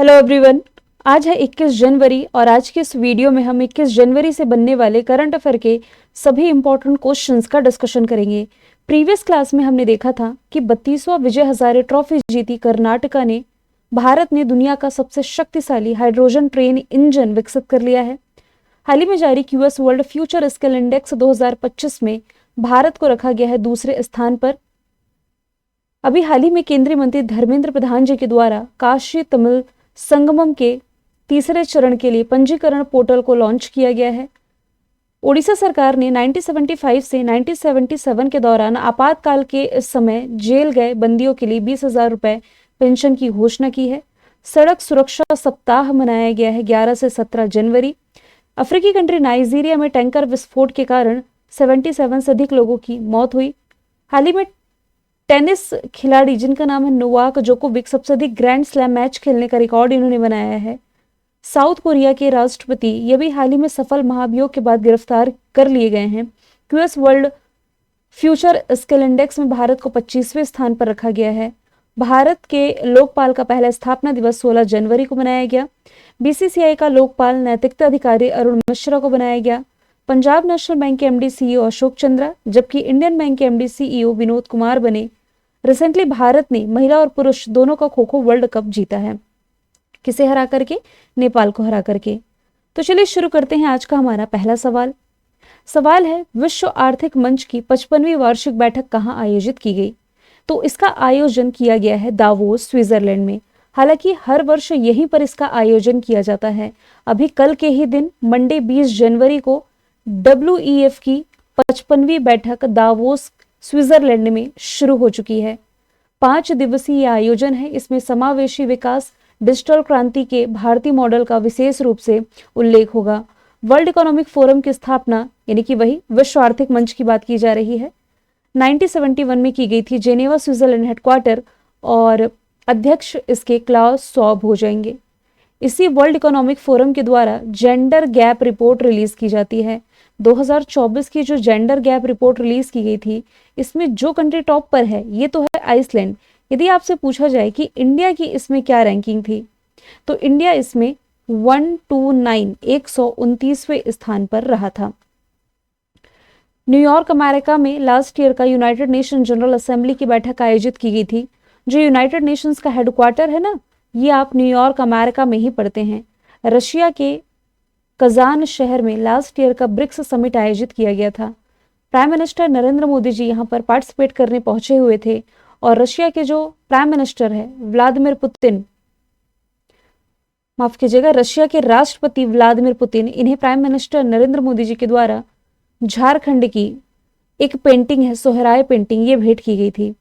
Hello everyone. आज है 21 जनवरी और आज के इस वीडियो में हम 21 जनवरी से बनने वाले करंट अफेयर के सभी इंपॉर्टेंट क्वेश्चंस का डिस्कशन करेंगे। प्रीवियस क्लास में हमने देखा था कि 32वां विजय हजारे ट्रॉफी जीती कर्नाटका ने। भारत ने दुनिया का सबसे शक्तिशाली हाइड्रोजन ट्रेन इंजन विकसित कर लिया है। हाल ही में जारी QS world future skill index 2025 में भारत को रखा गया है दूसरे स्थान पर। अभी हाल ही में केंद्रीय मंत्री धर्मेंद्र प्रधान जी के द्वारा काशी तमिल संगमम के तीसरे चरण के लिए पंजीकरण पोर्टल को लॉन्च किया गया है। ओडिशा सरकार ने 1975 से 1977 के दौरान आपातकाल के इस समय जेल गए बंदियों के लिए 20,000 रुपए पेंशन की घोषणा की है। सड़क सुरक्षा सप्ताह मनाया गया है 11 से 17 जनवरी। अफ्रीकी कंट्री नाइजीरिया में टैंकर विस्फोट के कारण 77 से अधिक लोगों की मौत हुई। हाल ही में टेनिस खिलाड़ी जिनका नाम है नोवाक जोकोविक सबसे अधिक ग्रैंड स्लैम मैच खेलने का रिकॉर्ड इन्होंने बनाया है। साउथ कोरिया के राष्ट्रपति ये भी हाल ही में सफल महाभियोग के बाद गिरफ्तार कर लिए गए हैं। QS world future skill index में भारत को 25वें स्थान पर रखा गया है। भारत के लोकपाल का पहला स्थापना दिवस 16 जनवरी को मनाया गया। बीसीसीआई का लोकपाल नैतिकता अधिकारी अरुण मिश्रा को बनाया गया। पंजाब नेशनल बैंक के एमडी सीईओ अशोक चंद्रा जबकि इंडियन बैंक के एमडी सीईओ विनोद कुमार बने। रिसेंटली भारत ने महिला और पुरुष दोनों का खो खो वर्ल्ड कप जीता है। किसे हरा करके? नेपाल को हरा करके। तो चलिए शुरू करते हैं आज का हमारा पहला सवाल। सवाल है विश्व आर्थिक मंच की 55वीं वार्षिक बैठक कहाँ आयोजित की गई? तो इसका आयोजन किया गया है दावोस स्विट्जरलैंड में। हालांकि हर वर्ष यहीं पर इसका आयोजन किया जाता है। अभी कल के ही दिन मंडे 20 जनवरी को WEF की 55वीं बैठक दावोस स्विट्जरलैंड में शुरू हो चुकी है। 5 दिवसीय आयोजन है। इसमें समावेशी विकास डिजिटल क्रांति के भारतीय मॉडल का विशेष रूप से उल्लेख होगा। वर्ल्ड इकोनॉमिक फोरम की स्थापना यानी कि वही विश्व आर्थिक मंच की बात की जा रही है 1971 में की गई थी। जेनेवा स्विट्जरलैंड हेडक्वार्टर और अध्यक्ष इसके क्लाउस शवाब हो जाएंगे। इसी वर्ल्ड इकोनॉमिक फोरम के द्वारा जेंडर गैप रिपोर्ट रिलीज की जाती है। 2024 की जो जेंडर गैप रिपोर्ट रिलीज की गई थी इसमें जो कंट्री टॉप पर है ये तो है आइसलैंड। यदि आपसे पूछा जाए कि इंडिया की इसमें क्या रैंकिंग थी तो इंडिया इसमें 129वें स्थान पर रहा था। न्यूयॉर्क अमेरिका में लास्ट ईयर का यूनाइटेड नेशन जनरल असेंबली की बैठक आयोजित की गई थी। जो यूनाइटेड नेशंस का हेडक्वार्टर है ना ये आप न्यूयॉर्क अमेरिका में ही पढ़ते हैं। रशिया के कजान शहर में लास्ट ईयर का ब्रिक्स समिट आयोजित किया गया था। प्राइम मिनिस्टर नरेंद्र मोदी जी यहाँ पर पार्टिसिपेट करने पहुंचे हुए थे और रशिया के जो प्राइम मिनिस्टर है व्लादिमीर पुतिन, माफ कीजिएगा, रशिया के राष्ट्रपति व्लादिमीर पुतिन, इन्हें प्राइम मिनिस्टर नरेंद्र मोदी जी के द्वारा झारखंड की एक पेंटिंग है सोहराय पेंटिंग ये भेंट की गई थी।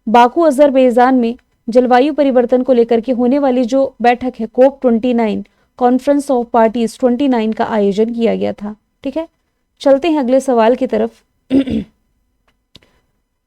बाकू अजरबैजान में जलवायु परिवर्तन को लेकर के होने वाली जो बैठक है COP29 कॉन्फ्रेंस ऑफ पार्टीज 29 का आयोजन किया गया था। ठीक है, चलते हैं अगले सवाल की तरफ।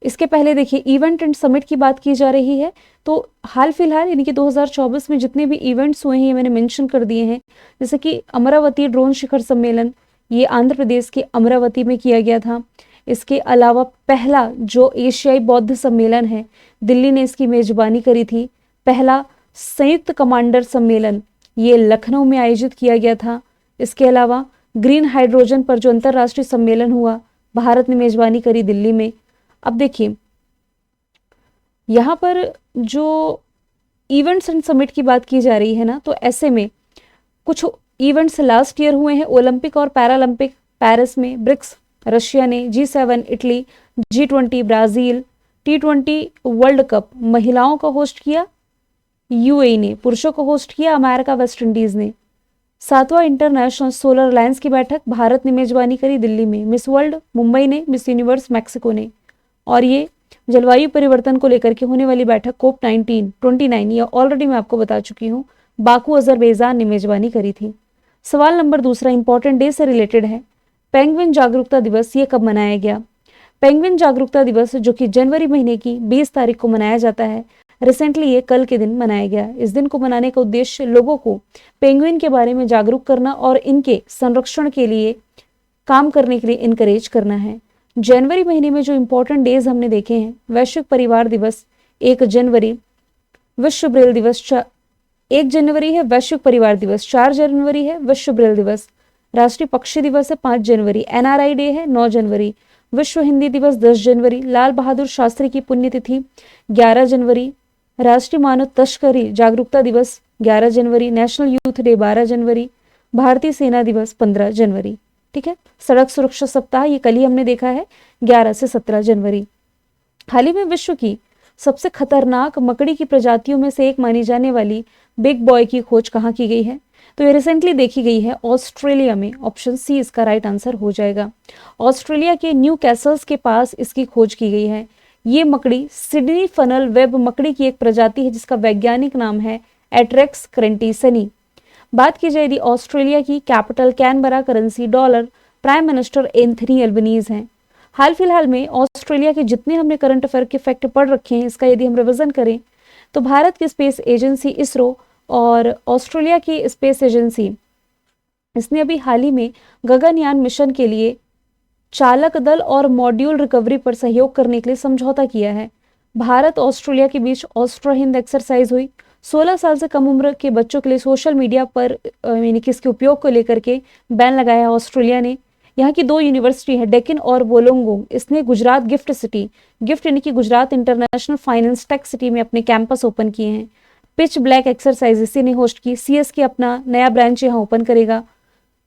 इसके पहले देखिए इवेंट एंड समिट की बात की जा रही है तो हाल फिलहाल यानी कि 2024 में जितने भी इवेंट्स हुए हैं ये मैंने मेंशन कर दिए हैं। जैसे कि अमरावती ड्रोन शिखर सम्मेलन ये आंध्र प्रदेश के अमरावती में किया गया था। इसके अलावा पहला जो एशियाई बौद्ध सम्मेलन है दिल्ली ने इसकी मेजबानी करी थी। पहला संयुक्त कमांडर सम्मेलन ये लखनऊ में आयोजित किया गया था। इसके अलावा ग्रीन हाइड्रोजन पर जो अंतरराष्ट्रीय सम्मेलन हुआ भारत ने मेजबानी करी दिल्ली में। अब देखिए यहाँ पर जो इवेंट्स एंड समिट की बात की जा रही है ना तो ऐसे में कुछ इवेंट्स लास्ट ईयर हुए हैं। ओलंपिक और पैरालंपिक पेरिस में, ब्रिक्स रशिया ने, G7 Italy, G20 Brazil, T20 world cup महिलाओं का होस्ट किया UAE ने, पुरुषों को होस्ट किया अमेरिका वेस्ट इंडीज ने। 7वां इंटरनेशनल सोलर अलायंस की बैठक भारत ने मेजबानी करी दिल्ली में। मिस वर्ल्ड मुंबई ने, मिस यूनिवर्स मैक्सिको ने। और ये जलवायु परिवर्तन को लेकर के होने वाली बैठक COP29 ये ऑलरेडी मैं आपको बता चुकी हूँ बाकू अजरबैजान ने मेजबानी करी थी। सवाल नंबर दूसरा इंपॉर्टेंट डे से रिलेटेड है। पेंगुइन जागरूकता दिवस ये कब मनाया गया? पेंगुइन जागरूकता दिवस जो कि जनवरी महीने की 20 तारीख को मनाया जाता है। रिसेंटली ये कल के दिन मनाया गया। इस दिन को मनाने का उद्देश्य लोगों को पेंगुइन के बारे में जागरूक करना और इनके संरक्षण के लिए काम करने के लिए इनकरेज करना है। जनवरी महीने में जो इंपॉर्टेंट डेज हमने देखे हैं, वैश्विक परिवार दिवस 1 जनवरी, विश्व ब्रेल दिवस 1 जनवरी है वैश्विक परिवार दिवस, 4 जनवरी है विश्व ब्रेल दिवस, राष्ट्रीय पक्षी दिवस है 5 जनवरी, NRI डे है 9 जनवरी, विश्व हिंदी दिवस 10 जनवरी, लाल बहादुर शास्त्री की पुण्यतिथि 11 जनवरी, राष्ट्रीय मानव तस्करी जागरूकता दिवस 11 जनवरी, नेशनल यूथ डे 12 जनवरी, भारतीय सेना दिवस 15 जनवरी। ठीक है, सड़क सुरक्षा सप्ताह ये कल ही हमने देखा है 11 से 17 जनवरी। हाल ही में विश्व की सबसे खतरनाक मकड़ी की प्रजातियों में से एक मानी जाने वाली बिग बॉय की खोज कहाँ की गई है? तो ये रिसेंटली देखी गई है ऑस्ट्रेलिया में। ऑप्शन सी इसका राइट आंसर हो जाएगा। ऑस्ट्रेलिया के न्यू कैसल्स के पास इसकी खोज की गई है। ये मकड़ी सिडनी फनल वेब मकड़ी की एक प्रजाति है जिसका वैज्ञानिक नाम है एट्रेक्स क्रेंटिसनी। बात की जाए यदि ऑस्ट्रेलिया की, capital Canberra, currency dollar, prime minister Anthony Albanese हैं। हाल फिलहाल में ऑस्ट्रेलिया के जितने हमने करंट अफेयर के फैक्ट पढ़ रखे हैं, इसका यदि हम रिवीजन करें तो भारत की स्पेस एजेंसी इसरो और ऑस्ट्रेलिया की स्पेस एजेंसी, इसने अभी हाल ही में गगनयान मिशन के लिए चालक दल और मॉड्यूल रिकवरी पर सहयोग करने के लिए समझौता किया है। भारत ऑस्ट्रेलिया के बीच ऑस्ट्रो हिंद एक्सरसाइज हुई। 16 साल से कम उम्र के बच्चों के लिए सोशल मीडिया पर यानी कि इसके उपयोग को लेकर के बैन लगाया ऑस्ट्रेलिया ने। यहाँ की 2 यूनिवर्सिटी है, डेक्कन और वोलोंगोंग, इसने गुजरात गिफ्ट सिटी, गिफ्ट यानी कि Gujarat international finance tech city में अपने कैंपस ओपन किए हैं। पिच ब्लैक एक्सरसाइज इसी ने होस्ट की। CSK अपना नया ब्रांच यहाँ ओपन करेगा।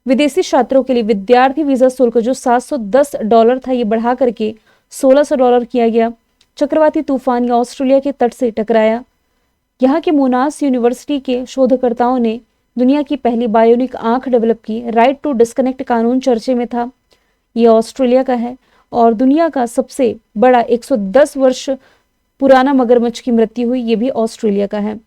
विदेशी छात्रों के लिए विद्यार्थी वीजा शुल्क जो $710 था, ये बढ़ा करके $1600 किया गया। चक्रवाती तूफान या ऑस्ट्रेलिया के तट से टकराया। यहाँ के मोनास यूनिवर्सिटी के शोधकर्ताओं ने दुनिया की पहली बायोनिक आंख डेवलप की। राइट टू डिस्कनेक्ट कानून चर्चे में था। ये ऑस्ट्रेलिया का है और दुनिया का सबसे बड़ा 110 वर्ष पुराना मगरमच्छ की मृत्यु हुई, ये भी ऑस्ट्रेलिया का है।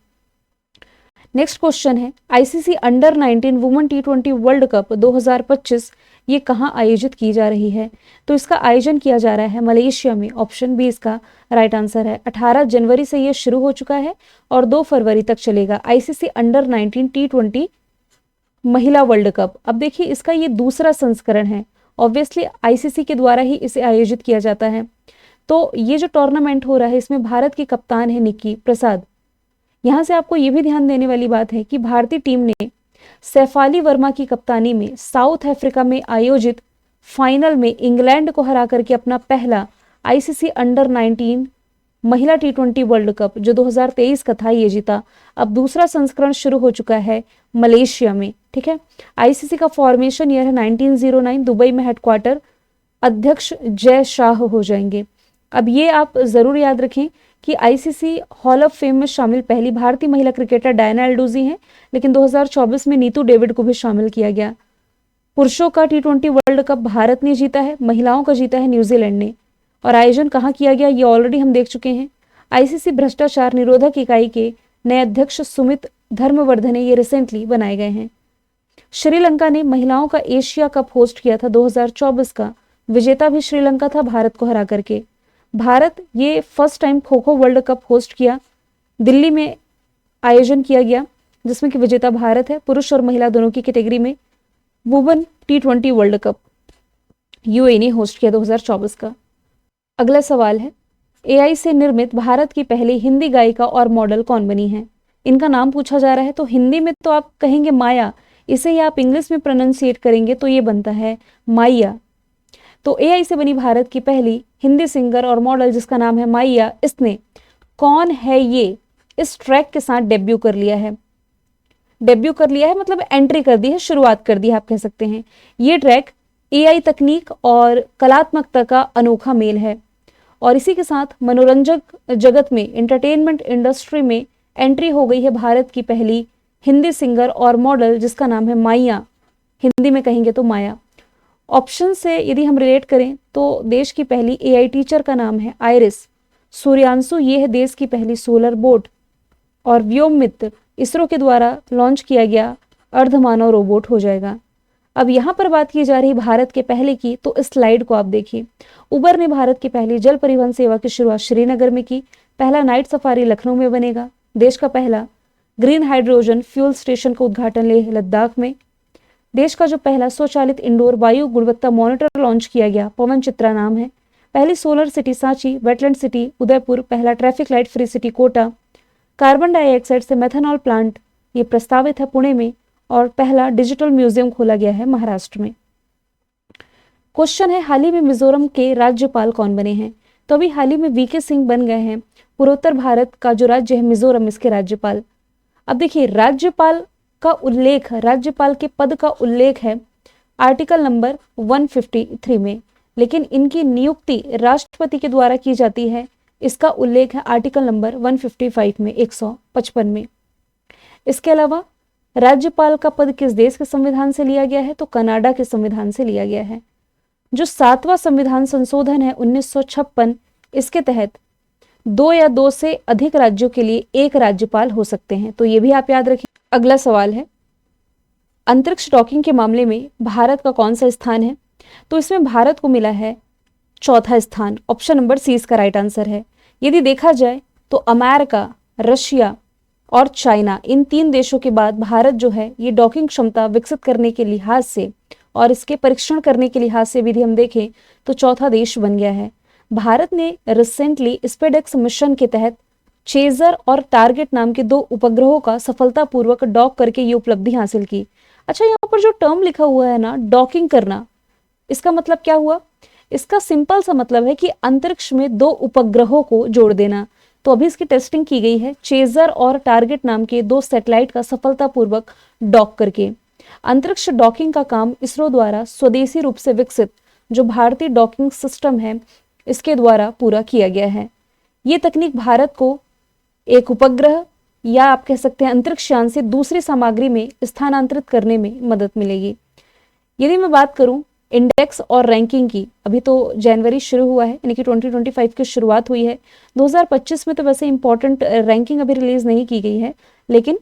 नेक्स्ट क्वेश्चन है, ICC under 19 women T20 world cup 2025 ये कहाँ आयोजित की जा रही है? तो इसका आयोजन किया जा रहा है मलेशिया में। ऑप्शन बी इसका राइट आंसर है। 18 जनवरी से ये शुरू हो चुका है और 2 फरवरी तक चलेगा। ICC अंडर 19 T20 महिला वर्ल्ड कप। अब देखिए इसका ये दूसरा संस्करण है। ऑब्वियसली ICC के द्वारा ही इसे आयोजित किया जाता है। तो ये जो टूर्नामेंट हो रहा है इसमें भारत की कप्तान है निक्की प्रसाद। यहाँ से आपको ये भी ध्यान देने वाली बात है कि भारतीय टीम ने सैफाली वर्मा की कप्तानी में साउथ अफ्रीका में आयोजित फाइनल में इंग्लैंड को हरा करके अपना पहला ICC अंडर 19 महिला T20 वर्ल्ड कप जो 2023 का था ये जीता। अब दूसरा संस्करण शुरू हो चुका है मलेशिया में। ठीक है, ICC का फॉर्मेशन ईयर है 1909। दुबई में हेडक्वार्टर, अध्यक्ष जय शाह हो जाएंगे। अब ये आप जरूर याद रखें कि ICC हॉल ऑफ फेम में शामिल पहली भारतीय महिला क्रिकेटर डायना एल्डोजी हैं, लेकिन 2024 में नीतू डेविड को भी शामिल किया गया। पुरुषों का T20 वर्ल्ड कप भारत ने जीता है, महिलाओं का जीता है न्यूजीलैंड ने। और आयोजन कहाँ किया गया ये ऑलरेडी हम देख चुके हैं। ICC भ्रष्टाचार निरोधक इकाई के नए अध्यक्ष सुमित धर्मवर्धने ये रिसेंटली बनाए गए हैं। श्रीलंका ने महिलाओं का एशिया कप होस्ट किया था 2024 का। विजेता भी श्रीलंका था भारत को हरा करके। भारत ये first time kho kho world cup host किया, दिल्ली में आयोजन किया गया जिसमें कि विजेता भारत है। पुरुष और महिला दोनों की कैटेगरी में women T20 world cup UAE ने होस्ट किया 2024 का। अगला सवाल है, AI से निर्मित भारत की पहली हिंदी गायिका और मॉडल कौन बनी है? इनका नाम पूछा जा रहा है। तो हिंदी में तो आप कहेंगे माया, इसे ही आप इंग्लिश में प्रोनाउंसिएट करेंगे तो ये बनता है माइया। तो AI से बनी भारत की पहली हिंदी सिंगर और मॉडल जिसका नाम है माइया, इसने कौन है ये इस ट्रैक के साथ डेब्यू कर लिया है। डेब्यू कर लिया है मतलब एंट्री कर दी है, शुरुआत कर दी है आप कह सकते हैं। ये ट्रैक AI तकनीक और कलात्मकता का अनोखा मेल है और इसी के साथ मनोरंजक जगत में, एंटरटेनमेंट इंडस्ट्री में एंट्री हो गई है भारत की पहली हिंदी सिंगर और मॉडल जिसका नाम है माइया, हिंदी में कहेंगे तो माया। ऑप्शन से यदि हम रिलेट करें तो देश की पहली AI टीचर का नाम है आयरिस। सूर्यांशु ये है देश की पहली सोलर बोट और व्योम मित्र इसरो के द्वारा लॉन्च किया गया अर्धमानव रोबोट हो जाएगा। अब यहाँ पर बात की जा रही भारत के पहले की, तो इस स्लाइड को आप देखिए। उबर ने भारत की पहली जल परिवहन सेवा की शुरुआत श्रीनगर में की। पहला नाइट सफारी लखनऊ में बनेगा। देश का पहला ग्रीन हाइड्रोजन फ्यूल स्टेशन का उद्घाटन लेह लद्दाख में। देश का जो पहला स्वचालित इंडोर वायु गुणवत्ता मॉनिटर लॉन्च किया गया, पवन चित्रा नाम है। पहली solar city Sanchi, wetland city Udaipur, पहला traffic light free city Kota. Carbon dioxide से मेथनॉल प्लांट ये प्रस्तावित है पुणे में और पहला डिजिटल म्यूजियम खोला गया है महाराष्ट्र में। क्वेश्चन है, हाल ही में मिजोरम के राज्यपाल कौन बने हैं? तो अभी हाल ही में वीके सिंह बन गए हैं पूर्वोत्तर भारत का जो राज्य है मिजोरम, इसके राज्यपाल। अब देखिए, राज्यपाल का उल्लेख, राज्यपाल के पद का उल्लेख है आर्टिकल नंबर 153 में, लेकिन इनकी नियुक्ति राष्ट्रपति के द्वारा की जाती है, इसका उल्लेख है आर्टिकल नंबर 155 में, 155 में। इसके अलावा राज्यपाल का पद किस देश के संविधान से लिया गया है? तो कनाडा के संविधान से लिया गया है। जो 7वां संविधान संशोधन है 1956, इसके तहत 2 या 2 से अधिक राज्यों के लिए एक राज्यपाल हो सकते हैं, तो ये भी आप याद रखिए। अगला सवाल है, अंतरिक्ष डॉकिंग के मामले में भारत का कौन सा स्थान है? तो इसमें भारत को मिला है चौथा स्थान। ऑप्शन नंबर सी इसका राइट आंसर है। यदि देखा जाए तो अमेरिका, रशिया और चाइना, इन 3 देशों के बाद भारत जो है ये डॉकिंग क्षमता विकसित करने के लिहाज से और इसके परीक्षण करने के लिहाज से यदि हम देखें तो चौथा देश बन गया है। भारत ने रिसेंटली स्पेसएक्स मिशन के तहत चेजर और टारगेट नाम के 2 उपग्रहों का सफलतापूर्वक डॉक करके ये उपलब्धि हासिल की। अच्छा, यहाँ पर जो टर्म लिखा हुआ है ना, डॉकिंग करना, इसका मतलब क्या हुआ? इसका सिंपल सा मतलब है कि अंतरिक्ष में 2 उपग्रहों को जोड़ देना। तो अभी इसकी टेस्टिंग की गई है चेजर और टारगेट नाम के 2 सैटेलाइट का सफलतापूर्वक डॉक करके। अंतरिक्ष डॉकिंग का काम इसरो द्वारा स्वदेशी रूप से विकसित जो भारतीय डॉकिंग सिस्टम है, इसके द्वारा पूरा किया गया है। ये तकनीक भारत को एक उपग्रह या आप कह सकते हैं अंतरिक्ष यान से दूसरी सामग्री में स्थानांतरित करने में मदद मिलेगी। यदि मैं बात करूं इंडेक्स और रैंकिंग की, अभी तो जनवरी शुरू हुआ है, यानी कि 2025 की शुरुआत हुई है। 2025 में तो वैसे इंपॉर्टेंट रैंकिंग अभी रिलीज नहीं की गई है, लेकिन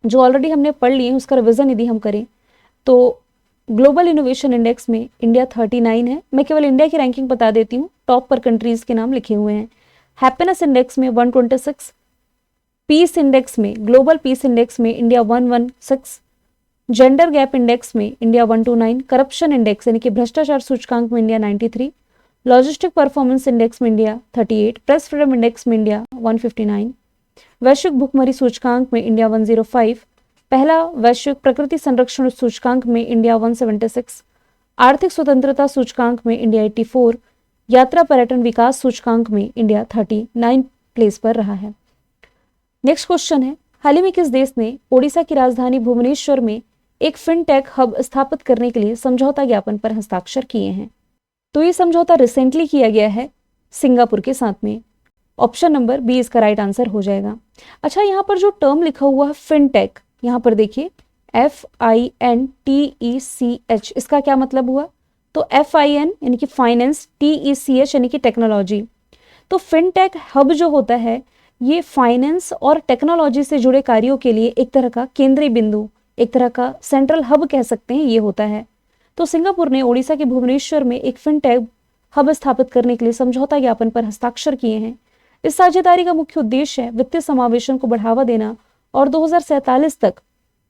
जो ऑलरेडी हमने पढ़ लिए उसका रिविजन यदि हम करें तो ग्लोबल इनोवेशन इंडेक्स में इंडिया 39 है। मैं केवल इंडिया की रैंकिंग बता देती हूँ, टॉप पर कंट्रीज के नाम लिखे हुए हैं। हैप्पीनेस इंडेक्स में 126, पीस इंडेक्स में, ग्लोबल पीस इंडेक्स में इंडिया 116, जेंडर गैप इंडेक्स में इंडिया 129, करप्शन इंडेक्स यानी कि भ्रष्टाचार सूचकांक में इंडिया 93, लॉजिस्टिक परफॉर्मेंस इंडेक्स में इंडिया 38, प्रेस फ्रीडम इंडेक्स में इंडिया 159, वैश्विक भुखमरी सूचकांक में इंडिया 105, पहला वैश्विक प्रकृति संरक्षण सूचकांक में इंडिया 176, आर्थिक स्वतंत्रता सूचकांक में इंडिया 84, यात्रा पर्यटन विकास सूचकांक में इंडिया 39 प्लेस पर रहा है। नेक्स्ट क्वेश्चन है, हाल ही में किस देश ने ओडिशा की राजधानी भुवनेश्वर में एक फिनटेक हब स्थापित करने के लिए समझौता ज्ञापन पर हस्ताक्षर किए हैं? तो ये समझौता रिसेंटली किया गया है सिंगापुर के साथ में। ऑप्शन नंबर बी इसका राइट आंसर हो जाएगा। अच्छा, यहाँ पर जो टर्म लिखा हुआ है फिनटेक, यहाँ पर देखिए FINTECH, इसका क्या मतलब हुआ? तो FIN यानी कि फाइनेंस, TECH यानी कि टेक्नोलॉजी। तो फिनटेक हब जो होता है ये फाइनेंस और टेक्नोलॉजी से जुड़े कार्यों के लिए एक तरह का केंद्रीय बिंदु, एक तरह का सेंट्रल हब कह सकते हैं, ये होता है। तो सिंगापुर ने ओडिशा के भुवनेश्वर में एक फिनटेक हब स्थापित करने के लिए समझौता ज्ञापन पर हस्ताक्षर किए हैं। इस साझेदारी का मुख्य उद्देश्य है वित्तीय समावेशन को बढ़ावा देना और 2047 तक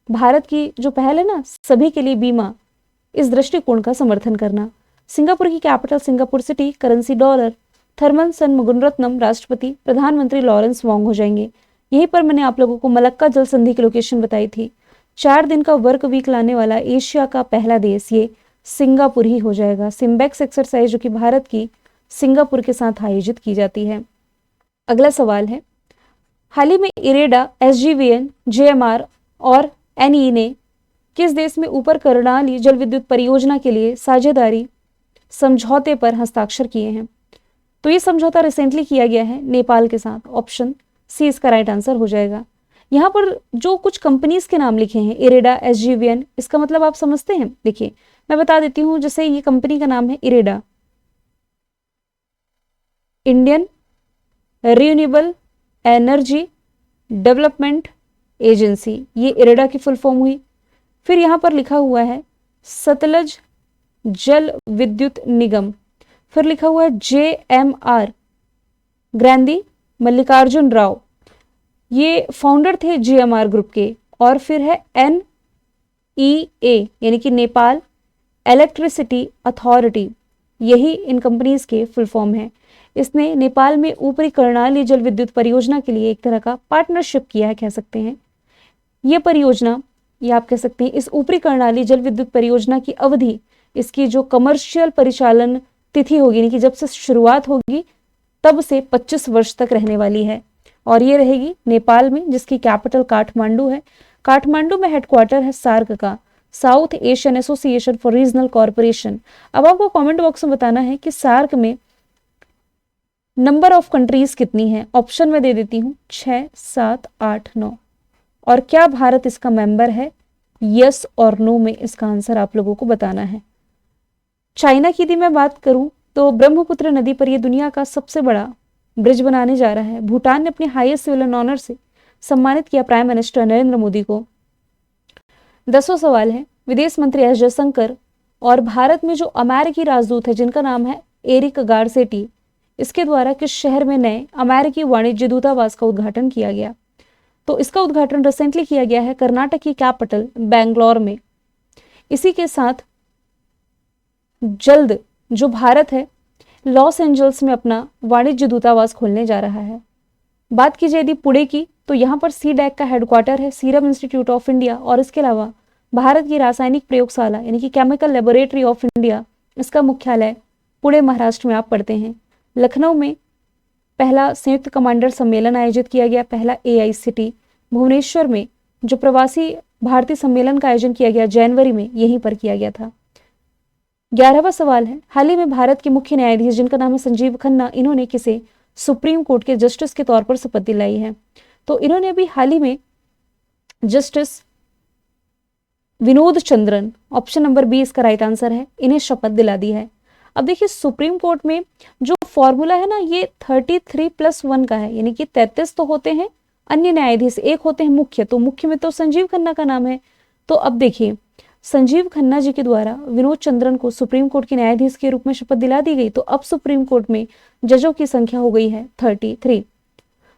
भारत की जो पहल है ना, सभी के लिए बीमा, इस दृष्टिकोण का समर्थन करना। सिंगापुर की capital Singapore city, currency dollar, Tharman Shanmugaratnam राष्ट्रपति, प्रधानमंत्री लॉरेंस वोंग हो जाएंगे। यहीं पर मैंने आप लोगों को मलक्का जल संधि की लोकेशन बताई थी। 4 दिन का वर्क वीक लाने वाला एशिया का पहला देश ये सिंगापुर ही हो जाएगा। सिम्बेक्स एक्सरसाइज जो कि भारत की सिंगापुर के साथ आयोजित की जाती है। अगला सवाल है, हाल ही में इरेडा, SGVN, JMR और NE ने किस देश में ऊपर कर्णाली जल विद्युत परियोजना के लिए साझेदारी समझौते पर हस्ताक्षर किए हैं? तो ये समझौता रिसेंटली किया गया है नेपाल के साथ। ऑप्शन सी इसका राइट आंसर हो जाएगा। यहाँ पर जो कुछ कंपनीज के नाम लिखे हैं, इरेडा, SGVN, इसका मतलब आप समझते हैं? देखिए मैं बता देती हूँ, जैसे ये कंपनी का नाम है IREDA, Indian renewable energy development agency, ये इरेडा की फुल फॉर्म हुई। फिर यहाँ पर लिखा हुआ है सतलज जल विद्युत निगम, फिर लिखा हुआ है JMR, ग्रैंदी मल्लिकार्जुन राव, ये फाउंडर थे JMR ग्रुप के। और फिर है NEA यानी कि नेपाल इलेक्ट्रिसिटी अथॉरिटी, यही इन कंपनीज के फुल फॉर्म है। इसने नेपाल में ऊपरी कर्णाली जल विद्युत परियोजना के लिए एक तरह का पार्टनरशिप किया है, कह सकते हैं। ये परियोजना, या आप कह सकते हैं इस ऊपरी कर्णाली जल विद्युत परियोजना की अवधि, इसकी जो कमर्शियल परिचालन तिथि होगी, यानी कि जब से शुरुआत होगी तब से 25 वर्ष तक रहने वाली है, और ये रहेगी नेपाल में, जिसकी कैपिटल काठमांडू है। काठमांडू में हेडक्वार्टर है सार्क का, south Asian association for regional corporation. अब आपको कमेंट बॉक्स में बताना है कि सार्क में नंबर ऑफ कंट्रीज कितनी है। ऑप्शन में दे देती हूँ 6, 7, 8, 9, और क्या भारत इसका मेंबर है, यस और नो में इसका आंसर आप लोगों को बताना है। चाइना की यदि मैं बात करूं तो ब्रह्मपुत्र नदी पर यह दुनिया का सबसे बड़ा ब्रिज बनाने जा रहा है। भूटान ने अपने हाईएस्ट सिविलियन ऑनर से सम्मानित किया प्राइम मिनिस्टर नरेंद्र मोदी को। 10वां सवाल है, विदेश मंत्री एस जयशंकर और भारत में जो अमेरिकी राजदूत है जिनका नाम है एरिक गारसेटी, इसके द्वारा किस शहर में नए अमेरिकी वाणिज्य दूतावास का उद्घाटन किया गया। तो इसका उद्घाटन रिसेंटली किया गया है कर्नाटक की कैपिटल बेंगलोर में। इसी के साथ जल्द जो भारत है लॉस एंजल्स में अपना वाणिज्य दूतावास खोलने जा रहा है। बात की जाए यदि पुणे की, तो यहाँ पर सीडैक का हेडक्वार्टर है, सीरम इंस्टीट्यूट ऑफ इंडिया, और इसके अलावा भारत की रासायनिक प्रयोगशाला यानी कि केमिकल लेबोरेटरी ऑफ इंडिया, इसका मुख्यालय पुणे महाराष्ट्र में आप पढ़ते हैं। लखनऊ में पहला संयुक्त कमांडर सम्मेलन आयोजित किया गया, पहला AICT। भुवनेश्वर में जो प्रवासी भारतीय सम्मेलन का आयोजन किया गया जनवरी में, यहीं पर किया गया था। 11वां सवाल है, हाल ही में भारत के मुख्य न्यायाधीश जिनका नाम है संजीव खन्ना, इन्होंने किसे सुप्रीम कोर्ट के जस्टिस के तौर पर शपथ दिलाई है। तो इन्होंने अभी हाल ही में justice Vinod Chandran, option number B इसका राइट आंसर है, इन्हें शपथ दिला दी है। अब देखिए सुप्रीम कोर्ट में जो फॉर्मूला है ना, ये 33+1 का है, यानी कि 33 तो होते हैं अन्य न्यायाधीश, एक होते हैं मुख्य, तो मुख्य में तो संजीव खन्ना का नाम है। तो अब देखिए संजीव खन्ना जी के द्वारा विनोद चंद्रन को सुप्रीम कोर्ट के न्यायाधीश के रूप में शपथ दिला दी गई, तो अब सुप्रीम कोर्ट में जजों की संख्या हो गई है 33।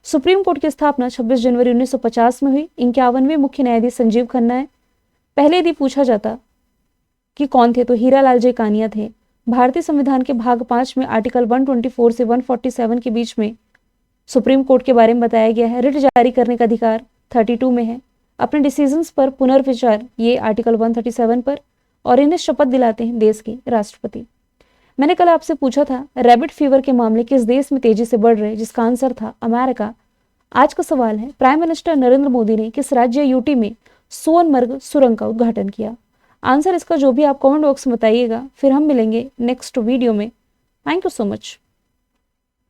सुप्रीम कोर्ट की स्थापना 26 जनवरी 1950 में हुई। 51वें मुख्य न्यायाधीश संजीव खन्ना है। पहले यदि पूछा जाता कि कौन थे, तो हीरालाल जे कानिया थे। भारतीय संविधान के भाग 5 में आर्टिकल 124 से 147 के बीच में सुप्रीम कोर्ट के बारे में बताया गया है। रिट जारी करने का अधिकार 32 में है। अपने डिसीजंस पर पुनर्विचार, ये आर्टिकल 137 पर, और इन्हें शपथ दिलाते हैं देश के राष्ट्रपति। मैंने कल आपसे पूछा था रैबिट फीवर के मामले किस देश में तेजी से बढ़ रहे, जिसका आंसर था अमेरिका। आज का सवाल है, प्राइम मिनिस्टर नरेंद्र मोदी ने किस राज्य यूटी में सोनमर्ग सुरंग का उद्घाटन किया। आंसर इसका जो भी आप कमेंट बॉक्स में बताइएगा। फिर हम मिलेंगे नेक्स्ट वीडियो में। Thank you so much.